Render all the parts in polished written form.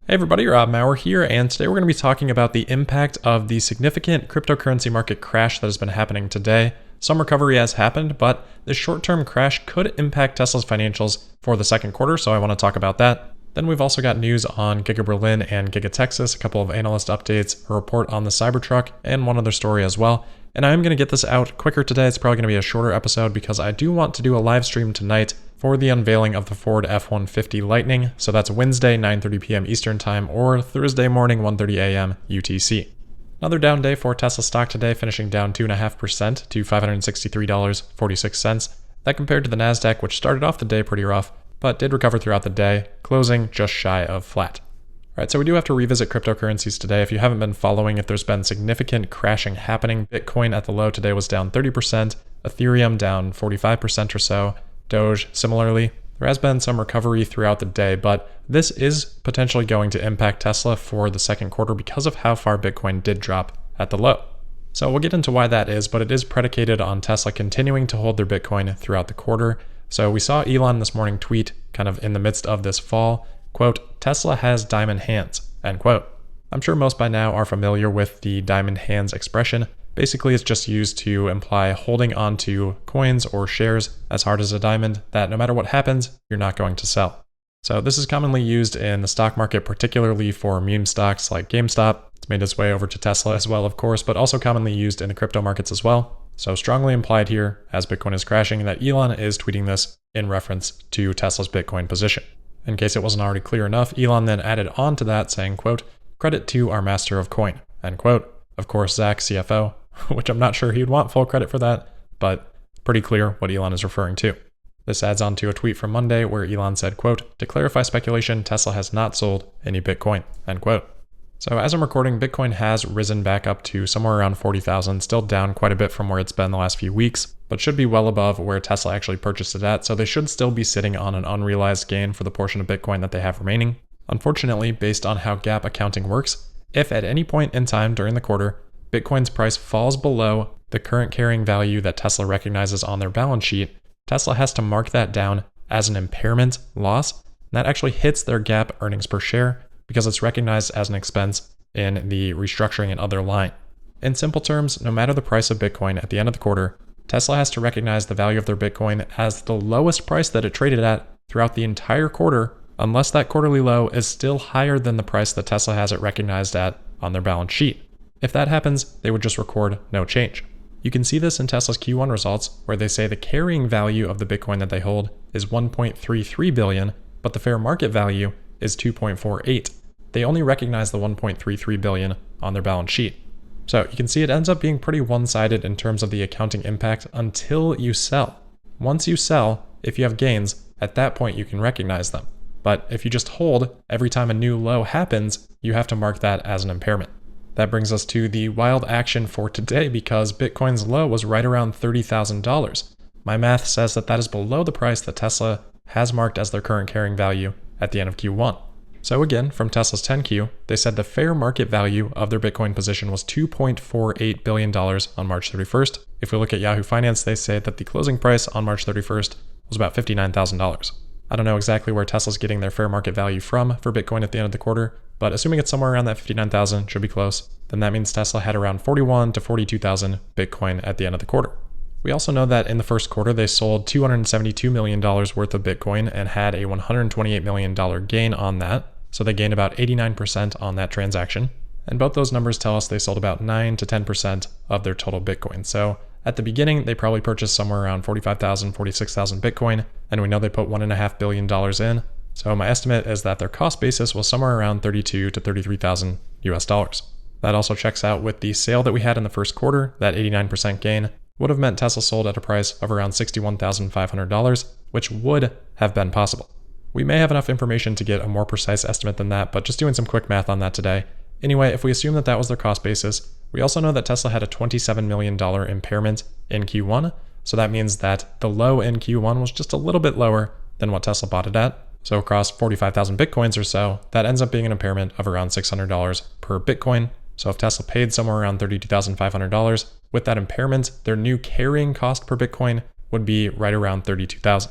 Hey everybody, Rob Maurer here, and today we're going to be talking about the impact of the significant cryptocurrency market crash that has been happening today. Some recovery has happened, but this short-term crash could impact Tesla's financials for the second quarter, so I want to talk about that. Then we've also got news on Giga Berlin and Giga Texas, a couple of analyst updates, a report on the Cybertruck, and one other story as well. And I am going to get this out quicker today. It's probably going to be a shorter episode because I do want to do a live stream tonight for the unveiling of the Ford F-150 Lightning. So that's Wednesday, 9:30 p.m. Eastern Time, or Thursday morning, 1:30 a.m. UTC. Another down day for Tesla stock today, finishing down 2.5% to $563.46. That compared to the Nasdaq, which started off the day pretty rough, but did recover throughout the day, closing just shy of flat. All right, so we do have to revisit cryptocurrencies today. If you haven't been following, if there's been significant crashing happening, Bitcoin at the low today was down 30%, Ethereum down 45% or so, Doge similarly. There has been some recovery throughout the day, but this is potentially going to impact Tesla for the second quarter because of how far Bitcoin did drop at the low. So we'll get into why that is, but it is predicated on Tesla continuing to hold their Bitcoin throughout the quarter. So we saw Elon this morning tweet kind of in the midst of this fall, quote, "Tesla has diamond hands," end quote. I'm sure most by now are familiar with the diamond hands expression. Basically, it's just used to imply holding onto coins or shares as hard as a diamond that no matter what happens, you're not going to sell. So this is commonly used in the stock market, particularly for meme stocks like GameStop. It's made its way over to Tesla as well, of course, but also commonly used in the crypto markets as well. So strongly implied here, as Bitcoin is crashing, that Elon is tweeting this in reference to Tesla's Bitcoin position. In case it wasn't already clear enough, Elon then added on to that saying, quote, "Credit to our master of coin," end quote. Of course, Zach, CFO, which I'm not sure he'd want full credit for that, but pretty clear what Elon is referring to. This adds on to a tweet from Monday where Elon said, quote, "To clarify speculation, Tesla has not sold any Bitcoin," end quote. So as I'm recording, Bitcoin has risen back up to somewhere around 40,000, still down quite a bit from where it's been the last few weeks, but should be well above where Tesla actually purchased it at, so they should still be sitting on an unrealized gain for the portion of Bitcoin that they have remaining. Unfortunately, based on how gap accounting works, if at any point in time during the quarter, Bitcoin's price falls below the current carrying value that Tesla recognizes on their balance sheet, Tesla has to mark that down as an impairment loss, and that actually hits their GAAP earnings per share because it's recognized as an expense in the restructuring and other line. In simple terms, no matter the price of Bitcoin at the end of the quarter, Tesla has to recognize the value of their Bitcoin as the lowest price that it traded at throughout the entire quarter, unless that quarterly low is still higher than the price that Tesla has it recognized at on their balance sheet. If that happens, they would just record no change. You can see this in Tesla's Q1 results, where they say the carrying value of the Bitcoin that they hold is 1.33 billion, but the fair market value is 2.48. They only recognize the 1.33 billion on their balance sheet. So you can see it ends up being pretty one-sided in terms of the accounting impact until you sell. Once you sell, if you have gains, at that point you can recognize them. But if you just hold, every time a new low happens, you have to mark that as an impairment. That brings us to the wild action for today because Bitcoin's low was right around $30,000. My math says that that is below the price that Tesla has marked as their current carrying value at the end of Q1. So again, from Tesla's 10Q, they said the fair market value of their Bitcoin position was $2.48 billion on March 31st. If we look at Yahoo Finance, they say that the closing price on March 31st was about $59,000. I don't know exactly where Tesla's getting their fair market value from for Bitcoin at the end of the quarter, but assuming it's somewhere around that 59,000, should be close, then that means Tesla had around 41 to 42,000 Bitcoin at the end of the quarter. We also know that in the first quarter, they sold $272 million worth of Bitcoin and had a $128 million gain on that. So they gained about 89% on that transaction. And both those numbers tell us they sold about 9 to 10% of their total Bitcoin. So at the beginning, they probably purchased somewhere around 45,000, 46,000 Bitcoin, and we know they put $1.5 billion in. So my estimate is that their cost basis was somewhere around 32 to 33,000 US dollars. That also checks out with the sale that we had in the first quarter. That 89% gain would have meant Tesla sold at a price of around $61,500, which would have been possible. We may have enough information to get a more precise estimate than that, but just doing some quick math on that today. Anyway, if we assume that that was their cost basis, we also know that Tesla had a $27 million impairment in Q1. So that means that the low in Q1 was just a little bit lower than what Tesla bought it at. So across 45,000 Bitcoins or so, that ends up being an impairment of around $600 per Bitcoin. So if Tesla paid somewhere around $32,500, with that impairment, their new carrying cost per Bitcoin would be right around $32,000.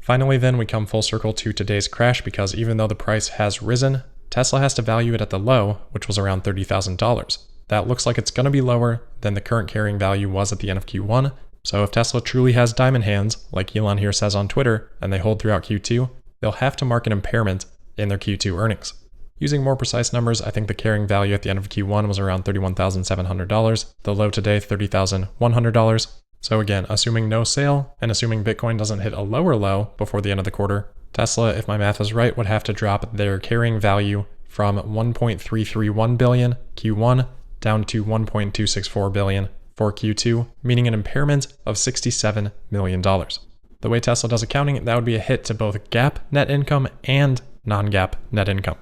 Finally then, we come full circle to today's crash because even though the price has risen, Tesla has to value it at the low, which was around $30,000. That looks like it's going to be lower than the current carrying value was at the end of Q1. So if Tesla truly has diamond hands, like Elon here says on Twitter, and they hold throughout Q2, they'll have to mark an impairment in their Q2 earnings. Using more precise numbers, I think the carrying value at the end of Q1 was around $31,700, the low today $30,100. So again, assuming no sale and assuming Bitcoin doesn't hit a lower low before the end of the quarter, Tesla, if my math is right, would have to drop their carrying value from $1.331 billion Q1 down to $1.264 billion for Q2, meaning an impairment of $67 million. The way Tesla does accounting, that would be a hit to both GAAP net income and non-GAAP net income.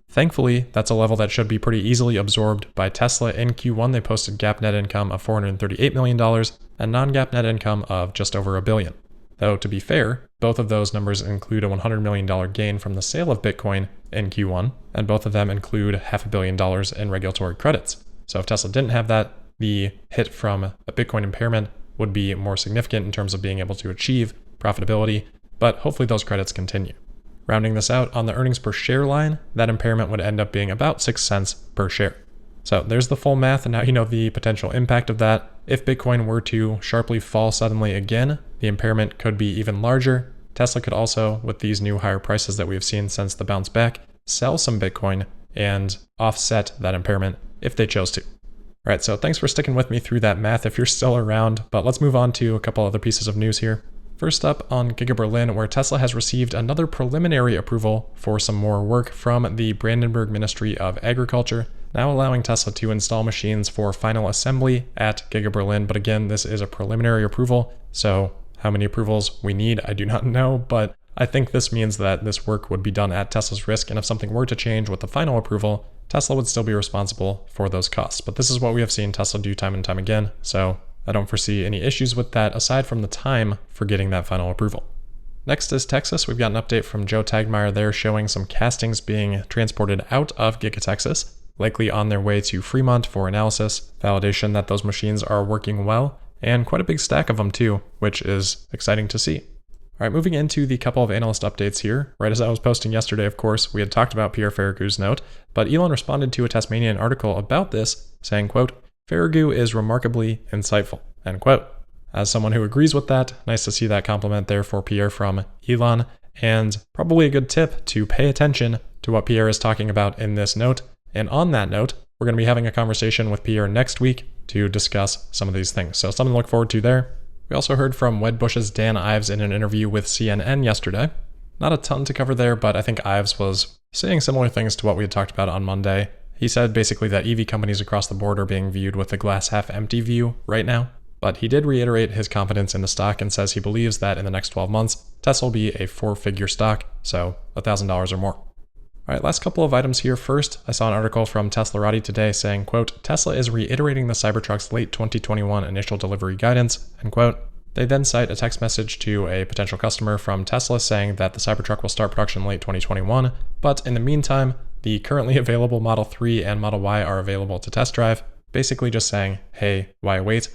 Thankfully, that's a level that should be pretty easily absorbed by Tesla. In Q1, they posted GAAP net income of $438 million and non-GAAP net income of just over $1 billion. Though, to be fair, both of those numbers include a $100 million gain from the sale of Bitcoin in Q1, and both of them include $500 million in regulatory credits. So if Tesla didn't have that, the hit from a Bitcoin impairment would be more significant in terms of being able to achieve profitability, but hopefully those credits continue. Rounding this out, on the earnings per share line, that impairment would end up being about 6 cents per share. So there's the full math, and now you know the potential impact of that. If Bitcoin were to sharply fall suddenly again, the impairment could be even larger. Tesla could also, with these new higher prices that we have seen since the bounce back, sell some Bitcoin and offset that impairment if they chose to. All right, so thanks for sticking with me through that math if you're still around, but let's move on to a couple other pieces of news here. First up, on Giga Berlin, where Tesla has received another preliminary approval for some more work from the Brandenburg Ministry of Agriculture, now allowing Tesla to install machines for final assembly at Giga Berlin. But again, this is a preliminary approval, so how many approvals we need, I do not know, but I think this means that this work would be done at Tesla's risk, and if something were to change with the final approval, Tesla would still be responsible for those costs. But this is what we have seen Tesla do time and time again, so I don't foresee any issues with that aside from the time for getting that final approval. Next is Texas. We've got an update from Joe Tagmeyer there showing some castings being transported out of Giga Texas, likely on their way to Fremont for analysis, validation that those machines are working well, and quite a big stack of them too, which is exciting to see. All right, moving into the couple of analyst updates here. Right as I was posting yesterday, of course, we had talked about Pierre Ferragu's note, but Elon responded to a Tasmanian article about this, saying, quote, "Ferragu is remarkably insightful," end quote. As someone who agrees with that, nice to see that compliment there for Pierre from Elon, and probably a good tip to pay attention to what Pierre is talking about in this note. And on that note, we're going to be having a conversation with Pierre next week to discuss some of these things. So something to look forward to there. We also heard from Wedbush's Dan Ives in an interview with CNN yesterday. Not a ton to cover there, but I think Ives was saying similar things to what we had talked about on Monday. He said basically that EV companies across the board are being viewed with a glass half empty view right now. But he did reiterate his confidence in the stock and says he believes that in the next 12 months, Tesla will be a 4-figure stock, so $1,000 or more. All right, last couple of items here. First, I saw an article from Teslarati today saying, quote, "Tesla is reiterating the Cybertruck's late 2021 initial delivery guidance," end quote. They then cite a text message to a potential customer from Tesla saying that the Cybertruck will start production late 2021, but in the meantime, the currently available Model 3 and Model Y are available to test drive, basically just saying, hey, why wait?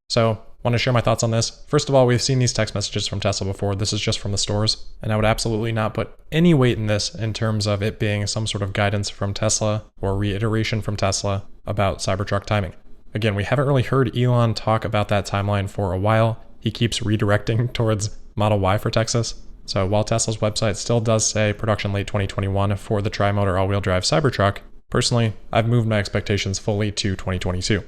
So, want to share my thoughts on this. First of all, we've seen these text messages from Tesla before. This is just from the stores, and I would absolutely not put any weight in this in terms of it being some sort of guidance from Tesla or reiteration from Tesla about Cybertruck timing. Again, we haven't really heard Elon talk about that timeline for a while. He keeps redirecting towards Model Y for Texas. So while Tesla's website still does say production late 2021 for the tri-motor all-wheel drive Cybertruck, personally, I've moved my expectations fully to 2022.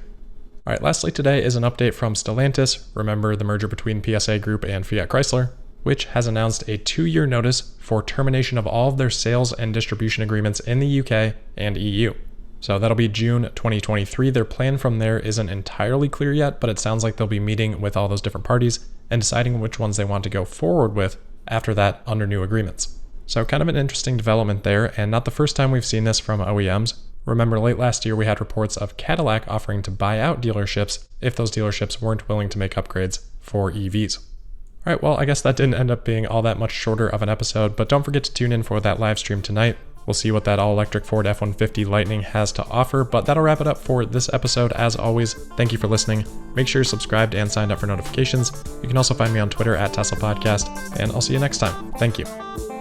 All right, lastly today is an update from Stellantis. Remember the merger between PSA Group and Fiat Chrysler, which has announced a 2-year notice for termination of all of their sales and distribution agreements in the UK and EU. So that'll be June 2023. Their plan from there isn't entirely clear yet, but it sounds like they'll be meeting with all those different parties and deciding which ones they want to go forward with after that under new agreements. So kind of an interesting development there, and not the first time we've seen this from OEMs. Remember late last year we had reports of Cadillac offering to buy out dealerships if those dealerships weren't willing to make upgrades for EVs. All right, well, I guess that didn't end up being all that much shorter of an episode, but don't forget to tune in for that live stream tonight. We'll see what that all-electric Ford F-150 Lightning has to offer, but that'll wrap it up for this episode. As always, thank you for listening. Make sure you're subscribed and signed up for notifications. You can also find me on Twitter at Tesla Podcast, and I'll see you next time. Thank you.